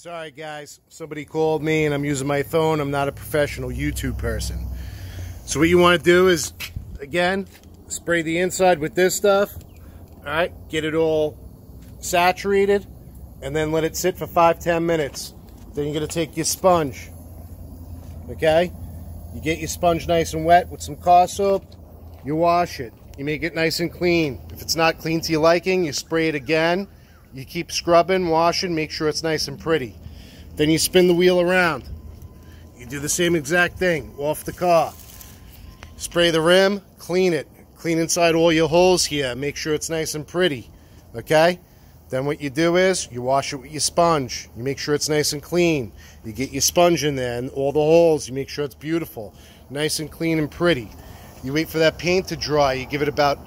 Sorry guys, somebody called me and I'm using my phone. I'm not a professional YouTube person. So what you want to do is, again, spray the inside with this stuff. Alright, get it all saturated and then let it sit for 5-10 minutes. Then you're going to take your sponge. Okay? You get your sponge nice and wet with some car soap. You wash it. You make it nice and clean. If it's not clean to your liking, you spray it again. You keep scrubbing, washing, make sure it's nice and pretty. Then you spin the wheel around. You do the same exact thing off the car. Spray the rim, clean it. Clean inside all your holes here. Make sure it's nice and pretty. Okay? Then what you do is you wash it with your sponge. You make sure it's nice and clean. You get your sponge in there and all the holes. You make sure it's beautiful. Nice and clean and pretty. You wait for that paint to dry. You give it about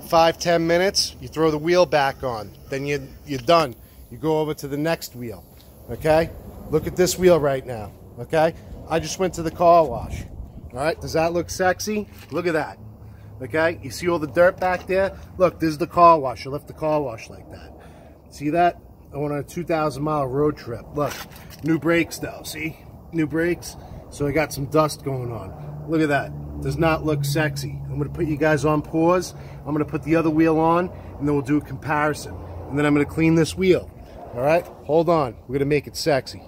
5-10 minutes. You throw the wheel back on. Then you're done. You go over to the next wheel. Okay? Look at this wheel right now. Okay? I just went to the car wash. Alright? Does that look sexy? Look at that. Okay? You see all the dirt back there? Look, this is the car wash. I left the car wash like that. See that? I went on a 2,000-mile road trip. Look, new brakes though. See? New brakes. So I got some dust going on. Look at that. Does not look sexy. I'm going to put you guys on pause. I'm going to put the other wheel on, and then we'll do a comparison. And then I'm going to clean this wheel. All right? Hold on. We're going to make it sexy.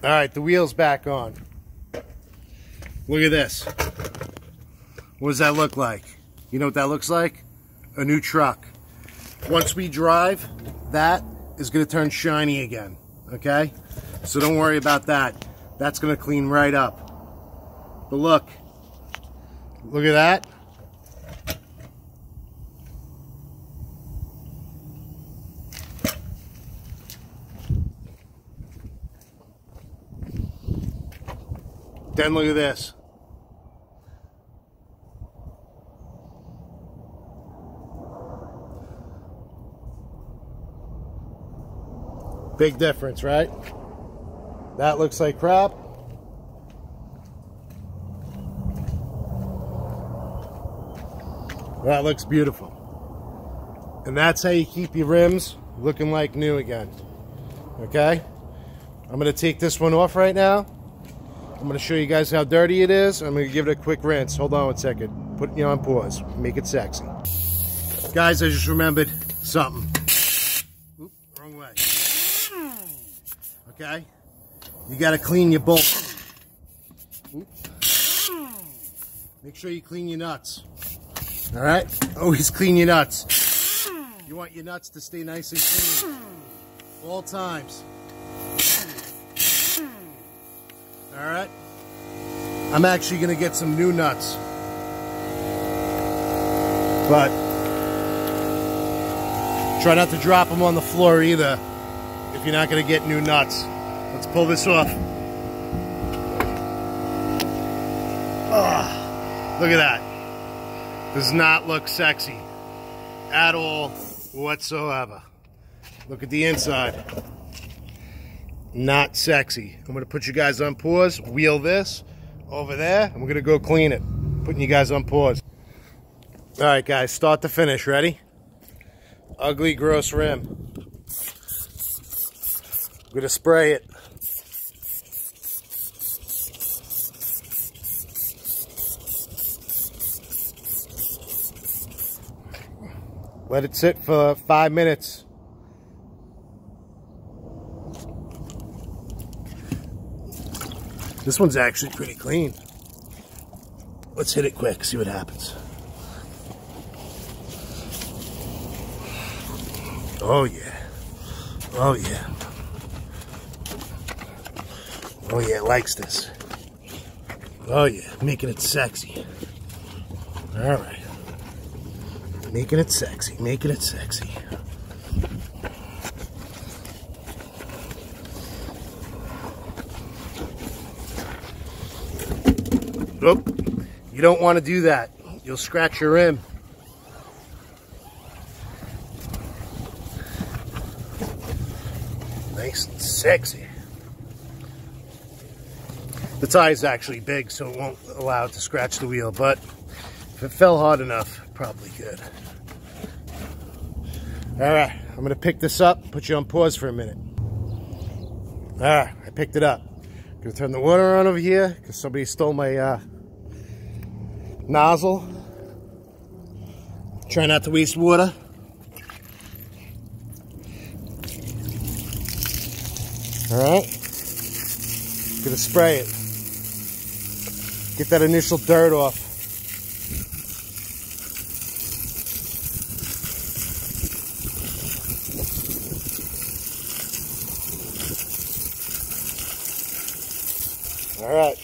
All right, the wheel's back on. Look at this. What does that look like? You know what that looks like? A new truck. Once we drive, that is going to turn shiny again. Okay? So don't worry about that. That's going to clean right up. But look. Look at that. Then look at this. Big difference, right? That looks like crap. That looks beautiful. And that's how you keep your rims looking like new again. Okay? I'm going to take this one off right now. I'm going to show you guys how dirty it is. I'm going to give it a quick rinse. Hold on one second. Put you on pause. Make it sexy. Guys, I just remembered something. Oop, wrong way. Okay? You got to clean your bolts. Oop. Make sure you clean your nuts. All right? Always clean your nuts. You want your nuts to stay nice and clean. All times. All right? I'm actually going to get some new nuts. But try not to drop them on the floor either if you're not going to get new nuts. Let's pull this off. Oh, look at that. Does not look sexy at all whatsoever. Look at the inside. Not sexy. I'm going to put you guys on pause, wheel this over there, and we're going to go clean it. Putting you guys on pause. All right, guys, start to finish. Ready? Ugly, gross rim. I'm going to spray it. Let it sit for 5 minutes. This one's actually pretty clean. Let's hit it quick, see what happens. Oh yeah. Oh yeah. Oh yeah, it likes this. Oh yeah, making it sexy. All right. Making it sexy, making it sexy. Oh, you don't want to do that. You'll scratch your rim. Nice and sexy. The tie is actually big, so it won't allow it to scratch the wheel, but if it fell hard enough, probably could. All right, I'm going to pick this up, put you on pause for a minute. Alright, I picked it up. Gonna turn the water on over here because somebody stole my nozzle. Try not to waste water. Alright. Gonna spray it. Get that initial dirt off. Alright.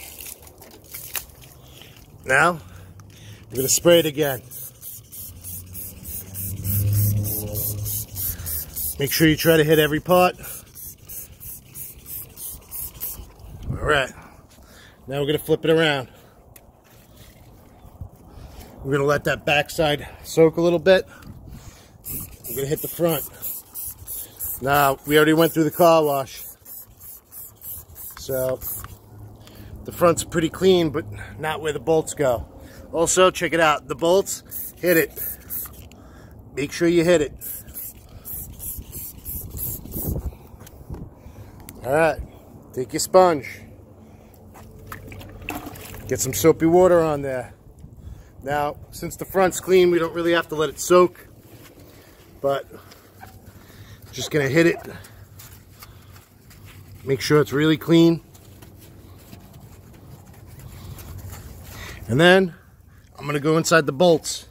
Now, we're going to spray it again. Make sure you try to hit every part. Alright. Now we're going to flip it around. We're going to let that backside soak a little bit. We're going to hit the front. Now, we already went through the car wash. So, the front's pretty clean, but not where the bolts go. Also, check it out. The bolts, hit it. Make sure you hit it. Alright, take your sponge. Get some soapy water on there. Now, since the front's clean, we don't really have to let it soak. But, just gonna hit it. Make sure it's really clean. And then, I'm going to go inside the bolts.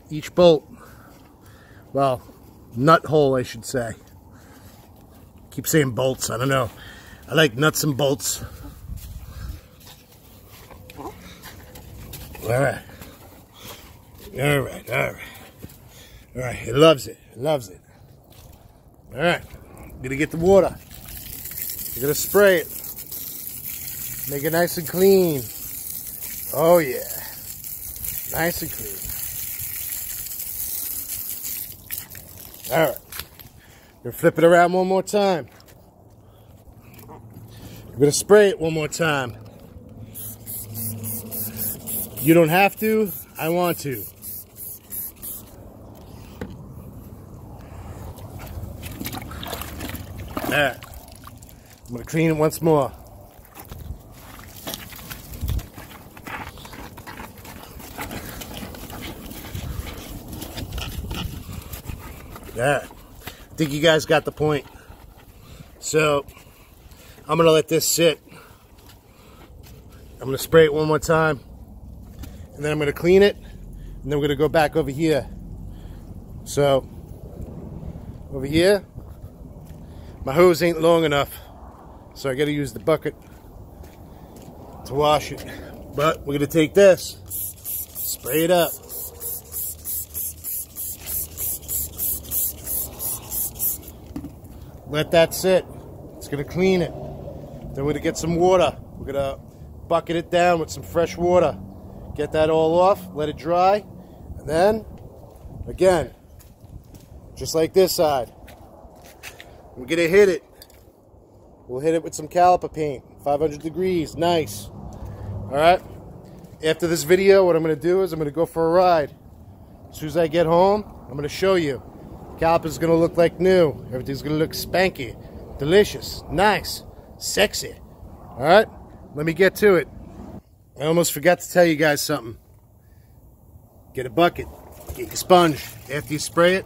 Each bolt, well, nut hole I should say. Keep saying bolts, I don't know. I like nuts and bolts. Alright. Alright, alright. Alright, it loves it. It loves it. Alright, I'm going to get the water. I'm going to spray it. Make it nice and clean. Oh yeah, nice and clean. All right, we're gonna flip it around one more time. We're gonna spray it one more time. You don't have to, I want to. All right, I'm gonna clean it once more. Yeah, I think you guys got the point. So, I'm going to let this sit. I'm going to spray it one more time. And then I'm going to clean it. And then we're going to go back over here. So, over here, my hose ain't long enough. So I got to use the bucket to wash it. But we're going to take this, spray it up. Let that sit. It's going to clean it. Then we're going to get some water. We're going to bucket it down with some fresh water. Get that all off. Let it dry. And then, again, just like this side, we're going to hit it. We'll hit it with some caliper paint. 500 degrees. Nice. Alright? After this video, what I'm going to do is I'm going to go for a ride. As soon as I get home, I'm going to show you. Caliper's gonna look like new. Everything's gonna look spanky, delicious, nice, sexy. Alright, let me get to it. I almost forgot to tell you guys something. Get a bucket, get your sponge. After you spray it,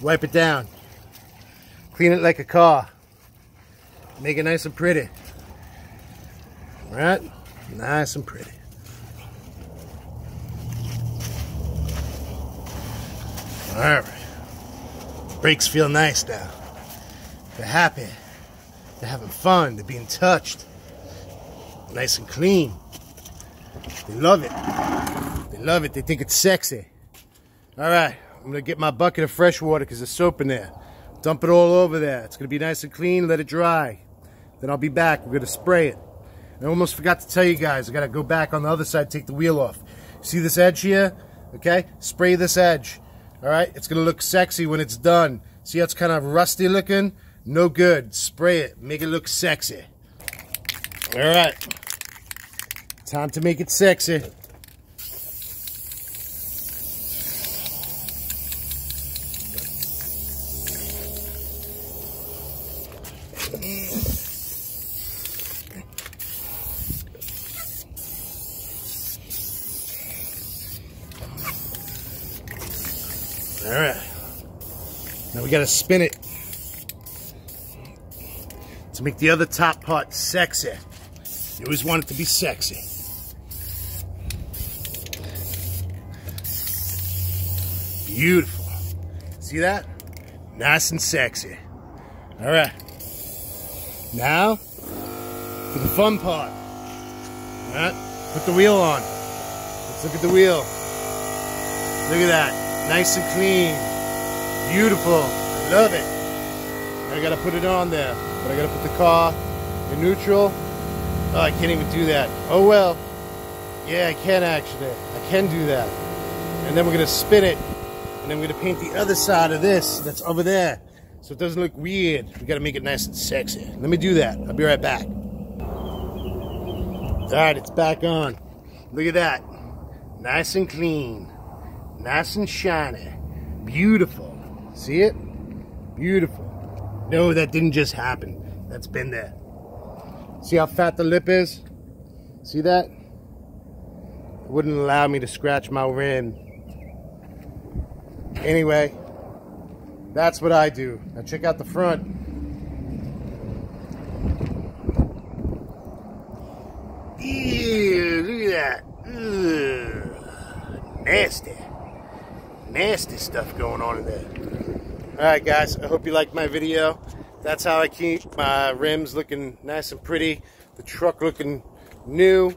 wipe it down. Clean it like a car. Make it nice and pretty. Alright, nice and pretty. Alright. Brakes feel nice now. They're happy. They're having fun. They're being touched. Nice and clean. They love it. They love it. They think it's sexy. Alright, I'm going to get my bucket of fresh water because there's soap in there. Dump it all over there. It's going to be nice and clean. Let it dry. Then I'll be back. We're going to spray it. I almost forgot to tell you guys. I got to go back on the other side, take the wheel off. See this edge here? Okay? Spray this edge. Alright, it's going to look sexy when it's done. See how it's kind of rusty looking? No good. Spray it. Make it look sexy. Alright. Time to make it sexy. All right. Now we gotta spin it to make the other top part sexy. You always want it to be sexy. Beautiful. See that? Nice and sexy. All right. Now for the fun part. All right. Put the wheel on. Let's look at the wheel. Look at that. Nice and clean. Beautiful. I love it. I gotta put it on there, but I gotta put the car in neutral. Oh, I can't even do that. Oh well. Yeah, I can actually. I can do that. And then we're gonna spin it, and then we're gonna paint the other side of this that's over there, so it doesn't look weird. We gotta make it nice and sexy. Let me do that. I'll be right back. All right, it's back on. Look at that. Nice and clean. Nice and shiny. Beautiful. See it? Beautiful. No, that didn't just happen. That's been there. See how fat the lip is? See that? It wouldn't allow me to scratch my rim. Anyway, that's what I do. Now check out the front. Ew, look at that. Ugh. Nasty. Nasty stuff going on in there. Alright guys, I hope you liked my video. That's how I keep my rims looking nice and pretty. The truck looking new.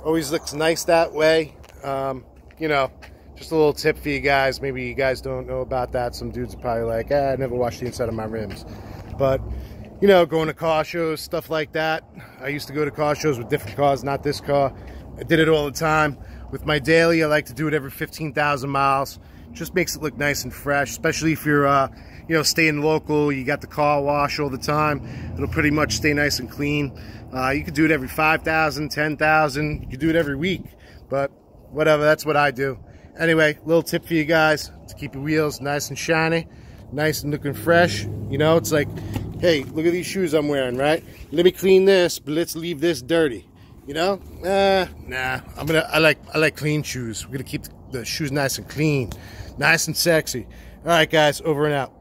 Always looks nice that way. You know, just a little tip for you guys. Maybe you guys don't know about that. Some dudes are probably like, I never washed the inside of my rims. But, you know, going to car shows, stuff like that. I used to go to car shows with different cars, not this car. I did it all the time. With my daily, I like to do it every 15,000 miles. Just makes it look nice and fresh, especially if you're, you know, staying local. You got the car wash all the time. It'll pretty much stay nice and clean. You could do it every 5,000, 10,000. You could do it every week, but whatever. That's what I do. Anyway, little tip for you guys to keep your wheels nice and shiny, nice and looking fresh. You know, it's like, hey, look at these shoes I'm wearing, right? Let me clean this, but let's leave this dirty. You know, nah. I like clean shoes. We're gonna keep the shoes nice and clean, nice and sexy. All right, guys, over and out.